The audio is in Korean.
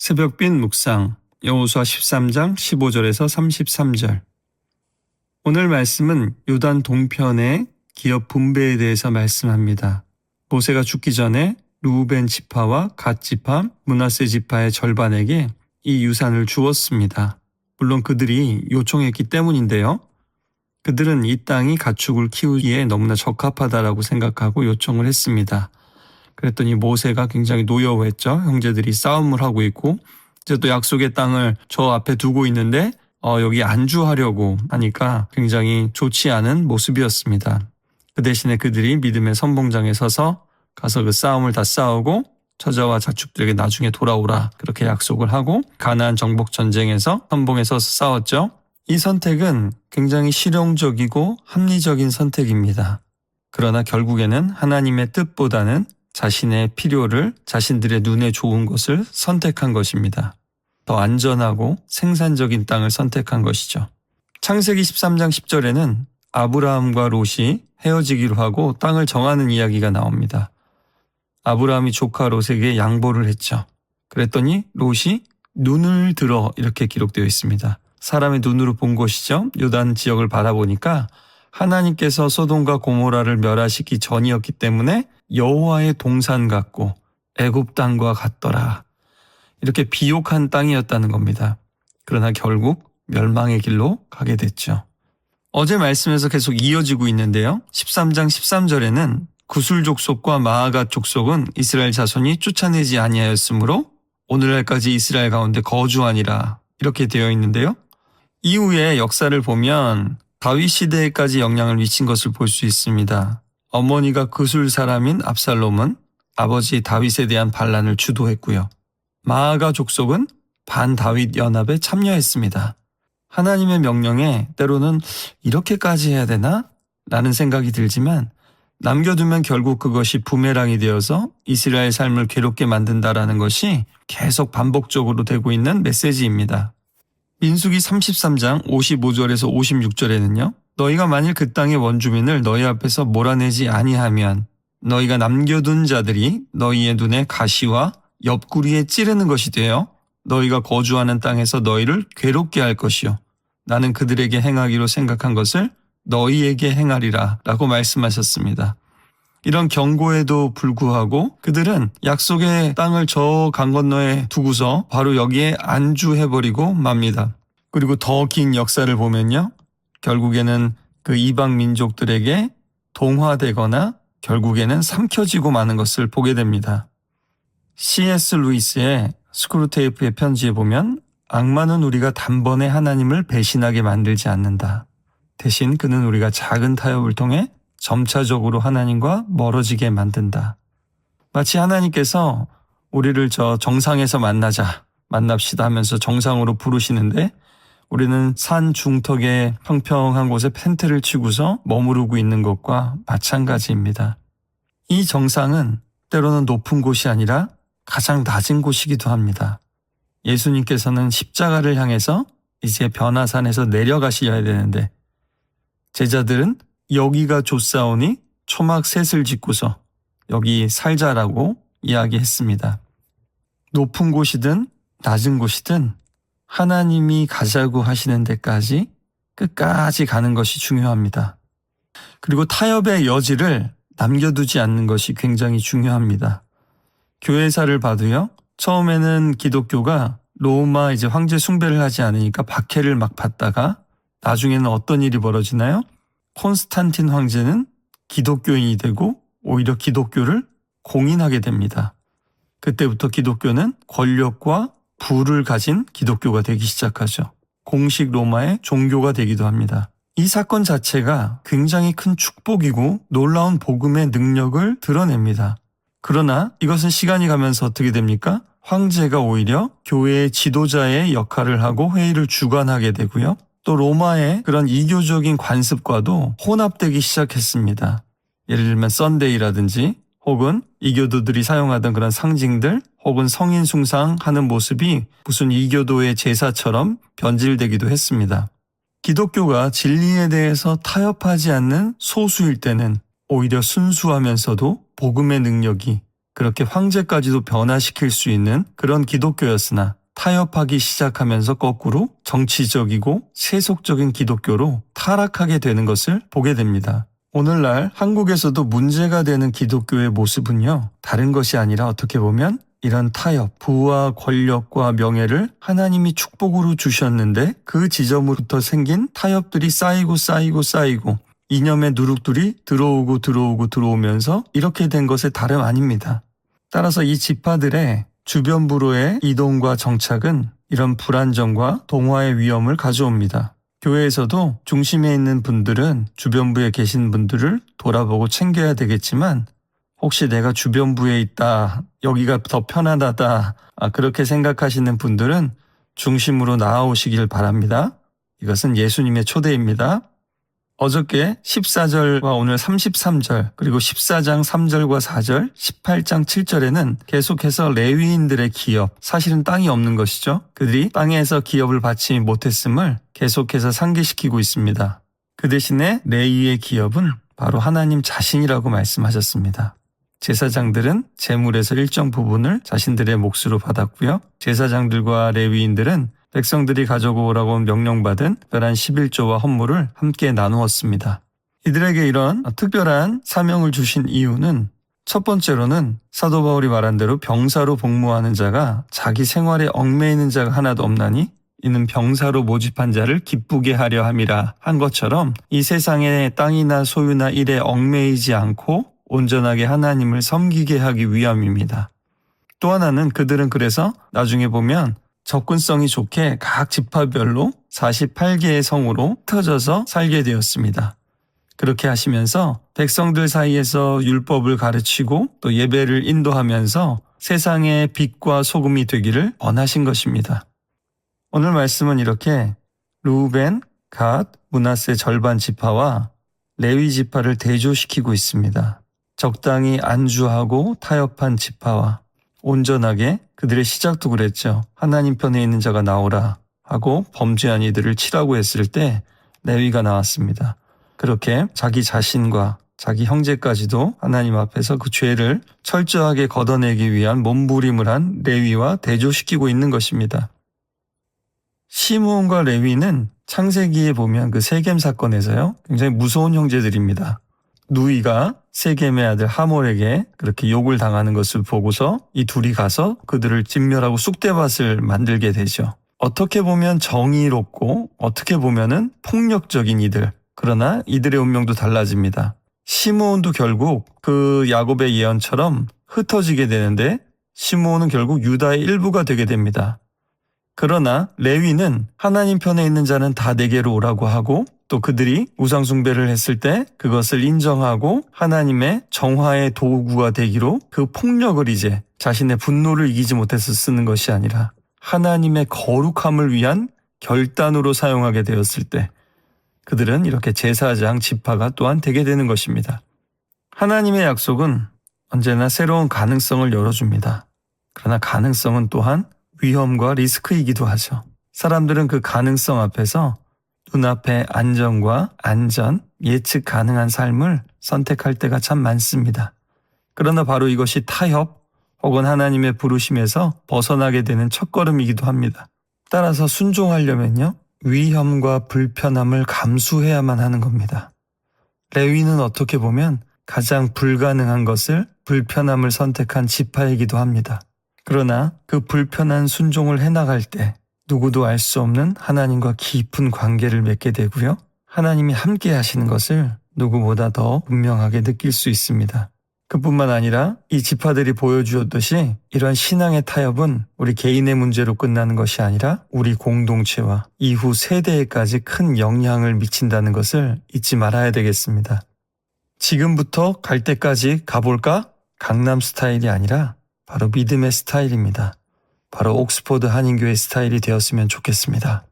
새벽빛 묵상 여호수아 13장 15절에서 33절. 오늘 말씀은 요단 동편의 기업 분배에 대해서 말씀합니다. 모세가 죽기 전에 르우벤 지파와 갓 지파, 므낫세 지파의 절반에게 이 유산을 주었습니다. 물론 그들이 요청했기 때문인데요. 그들은 이 땅이 가축을 키우기에 너무나 적합하다라고 생각하고 요청을 했습니다. 그랬더니 모세가 굉장히 노여워했죠. 형제들이 싸움을 하고 있고 이제 또 약속의 땅을 저 앞에 두고 있는데 여기 안주하려고 하니까 굉장히 좋지 않은 모습이었습니다. 그 대신에 그들이 믿음의 선봉장에 서서 가서 그 싸움을 다 싸우고 처자와 자축들에게 나중에 돌아오라 그렇게 약속을 하고 가나안 정복 전쟁에서 선봉에 서서 싸웠죠. 이 선택은 굉장히 실용적이고 합리적인 선택입니다. 그러나 결국에는 하나님의 뜻보다는 자신의 필요를, 자신들의 눈에 좋은 것을 선택한 것입니다. 더 안전하고 생산적인 땅을 선택한 것이죠. 창세기 13장 10절에는 아브라함과 롯이 헤어지기로 하고 땅을 정하는 이야기가 나옵니다. 아브라함이 조카 롯에게 양보를 했죠. 그랬더니 롯이 눈을 들어 이렇게 기록되어 있습니다. 사람의 눈으로 본 것이죠. 요단 지역을 바라보니까 하나님께서 소돔과 고모라를 멸하시기 전이었기 때문에 여호와의 동산 같고 애굽 땅과 같더라. 이렇게 비옥한 땅이었다는 겁니다. 그러나 결국 멸망의 길로 가게 됐죠. 어제 말씀에서 계속 이어지고 있는데요. 13장 13절에는 구술 족속과 마아갓 족속은 이스라엘 자손이 쫓아내지 아니하였으므로 오늘날까지 이스라엘 가운데 거주하니라 이렇게 되어 있는데요. 이후의 역사를 보면 다윗 시대에까지 영향을 미친 것을 볼 수 있습니다. 어머니가 구술 사람인 압살롬은 아버지 다윗에 대한 반란을 주도했고요. 마아가 족속은 반다윗 연합에 참여했습니다. 하나님의 명령에 때로는 이렇게까지 해야 되나? 라는 생각이 들지만 남겨두면 결국 그것이 부메랑이 되어서 이스라엘 삶을 괴롭게 만든다라는 것이 계속 반복적으로 되고 있는 메시지입니다. 민수기 33장 55절에서 56절에는요. 너희가 만일 그 땅의 원주민을 너희 앞에서 몰아내지 아니하면 너희가 남겨둔 자들이 너희의 눈에 가시와 옆구리에 찌르는 것이 되어 너희가 거주하는 땅에서 너희를 괴롭게 할 것이요. 나는 그들에게 행하기로 생각한 것을 너희에게 행하리라 라고 말씀하셨습니다. 이런 경고에도 불구하고 그들은 약속의 땅을 저 강 건너에 두고서 바로 여기에 안주해버리고 맙니다. 그리고 더 긴 역사를 보면요. 결국에는 그 이방 민족들에게 동화되거나 결국에는 삼켜지고 마는 것을 보게 됩니다. C.S. 루이스의 스크루테이프의 편지에 보면 악마는 우리가 단번에 하나님을 배신하게 만들지 않는다. 대신 그는 우리가 작은 타협을 통해 점차적으로 하나님과 멀어지게 만든다. 마치 하나님께서 우리를 저 정상에서 만납시다 하면서 정상으로 부르시는데 우리는 산 중턱에 평평한 곳에 텐트를 치고서 머무르고 있는 것과 마찬가지입니다. 이 정상은 때로는 높은 곳이 아니라 가장 낮은 곳이기도 합니다. 예수님께서는 십자가를 향해서 이제 변화산에서 내려가셔야 되는데 제자들은 여기가 좋사오니 초막 셋을 짓고서 여기 살자라고 이야기했습니다. 높은 곳이든 낮은 곳이든 하나님이 가자고 하시는 데까지 끝까지 가는 것이 중요합니다. 그리고 타협의 여지를 남겨두지 않는 것이 굉장히 중요합니다. 교회사를 봐도요. 처음에는 기독교가 로마 황제 숭배를 하지 않으니까 박해를 막 받다가 나중에는 어떤 일이 벌어지나요? 콘스탄틴 황제는 기독교인이 되고 오히려 기독교를 공인하게 됩니다. 그때부터 기독교는 권력과 부를 가진 기독교가 되기 시작하죠. 공식 로마의 종교가 되기도 합니다. 이 사건 자체가 굉장히 큰 축복이고 놀라운 복음의 능력을 드러냅니다. 그러나 이것은 시간이 가면서 어떻게 됩니까? 황제가 오히려 교회의 지도자의 역할을 하고 회의를 주관하게 되고요. 또 로마의 그런 이교적인 관습과도 혼합되기 시작했습니다. 예를 들면 썬데이라든지 혹은 이교도들이 사용하던 그런 상징들 혹은 성인 숭상하는 모습이 무슨 이교도의 제사처럼 변질되기도 했습니다. 기독교가 진리에 대해서 타협하지 않는 소수일 때는 오히려 순수하면서도 복음의 능력이 그렇게 황제까지도 변화시킬 수 있는 그런 기독교였으나 타협하기 시작하면서 거꾸로 정치적이고 세속적인 기독교로 타락하게 되는 것을 보게 됩니다. 오늘날 한국에서도 문제가 되는 기독교의 모습은요, 다른 것이 아니라 어떻게 보면 이런 타협, 부와 권력과 명예를 하나님이 축복으로 주셨는데 그 지점으로부터 생긴 타협들이 쌓이고 이념의 누룩들이 들어오면서 이렇게 된 것의 다름 아닙니다. 따라서 이 지파들의 주변부로의 이동과 정착은 이런 불안정과 동화의 위험을 가져옵니다. 교회에서도 중심에 있는 분들은 주변부에 계신 분들을 돌아보고 챙겨야 되겠지만 혹시 내가 주변부에 있다, 여기가 더 편안하다, 그렇게 생각하시는 분들은 중심으로 나아오시길 바랍니다. 이것은 예수님의 초대입니다. 어저께 14절과 오늘 33절, 그리고 14장 3절과 4절, 18장 7절에는 계속해서 레위인들의 기업, 사실은 땅이 없는 것이죠. 그들이 땅에서 기업을 받지 못했음을 계속해서 상기시키고 있습니다. 그 대신에 레위의 기업은 바로 하나님 자신이라고 말씀하셨습니다. 제사장들은 제물에서 일정 부분을 자신들의 몫으로 받았고요. 제사장들과 레위인들은 백성들이 가져오라고 명령받은 특별한 11조와 헌물을 함께 나누었습니다. 이들에게 이런 특별한 사명을 주신 이유는 첫 번째로는 사도 바울이 말한 대로 병사로 복무하는 자가 자기 생활에 얽매이는 자가 하나도 없나니 이는 병사로 모집한 자를 기쁘게 하려 함이라 한 것처럼 이 세상에 땅이나 소유나 일에 얽매이지 않고 온전하게 하나님을 섬기게 하기 위함입니다. 또 하나는 그들은 그래서 나중에 보면 접근성이 좋게 각 지파별로 48개의 성으로 흩어져서 살게 되었습니다. 그렇게 하시면서 백성들 사이에서 율법을 가르치고 또 예배를 인도하면서 세상의 빛과 소금이 되기를 원하신 것입니다. 오늘 말씀은 이렇게 르우벤, 갓, 므낫세 절반 지파와 레위 지파를 대조시키고 있습니다. 적당히 안주하고 타협한 지파와 온전하게 그들의 시작도 그랬죠. 하나님 편에 있는 자가 나오라 하고 범죄한 이들을 치라고 했을 때 레위가 나왔습니다. 그렇게 자기 자신과 자기 형제까지도 하나님 앞에서 그 죄를 철저하게 걷어내기 위한 몸부림을 한 레위와 대조시키고 있는 것입니다. 시므온과 레위는 창세기에 보면 그 세겜 사건에서요, 굉장히 무서운 형제들입니다. 누이가 세겜의 아들 하몰에게 그렇게 욕을 당하는 것을 보고서 이 둘이 가서 그들을 진멸하고 쑥대밭을 만들게 되죠. 어떻게 보면 정의롭고 어떻게 보면은 폭력적인 이들, 그러나 이들의 운명도 달라집니다. 시므온도 결국 그 야곱의 예언처럼 흩어지게 되는데 시므온은 결국 유다의 일부가 되게 됩니다. 그러나 레위는 하나님 편에 있는 자는 다 내게로 오라고 하고 또 그들이 우상 숭배를 했을 때 그것을 인정하고 하나님의 정화의 도구가 되기로 그 폭력을 이제 자신의 분노를 이기지 못해서 쓰는 것이 아니라 하나님의 거룩함을 위한 결단으로 사용하게 되었을 때 그들은 이렇게 제사장 지파가 또한 되게 되는 것입니다. 하나님의 약속은 언제나 새로운 가능성을 열어줍니다. 그러나 가능성은 또한 위험과 리스크이기도 하죠. 사람들은 그 가능성 앞에서 눈앞의 안정과 안전, 예측 가능한 삶을 선택할 때가 참 많습니다. 그러나 바로 이것이 타협 혹은 하나님의 부르심에서 벗어나게 되는 첫걸음이기도 합니다. 따라서 순종하려면요, 위험과 불편함을 감수해야만 하는 겁니다. 레위는 어떻게 보면 가장 불가능한 것을 불편함을 선택한 지파이기도 합니다. 그러나 그 불편한 순종을 해나갈 때 누구도 알 수 없는 하나님과 깊은 관계를 맺게 되고요. 하나님이 함께 하시는 것을 누구보다 더 분명하게 느낄 수 있습니다. 그뿐만 아니라 이 지파들이 보여주었듯이 이런 신앙의 타협은 우리 개인의 문제로 끝나는 것이 아니라 우리 공동체와 이후 세대에까지 큰 영향을 미친다는 것을 잊지 말아야 되겠습니다. 지금부터 갈 때까지 가볼까? 강남 스타일이 아니라 바로 믿음의 스타일입니다. 바로 옥스포드 한인교회 스타일이 되었으면 좋겠습니다.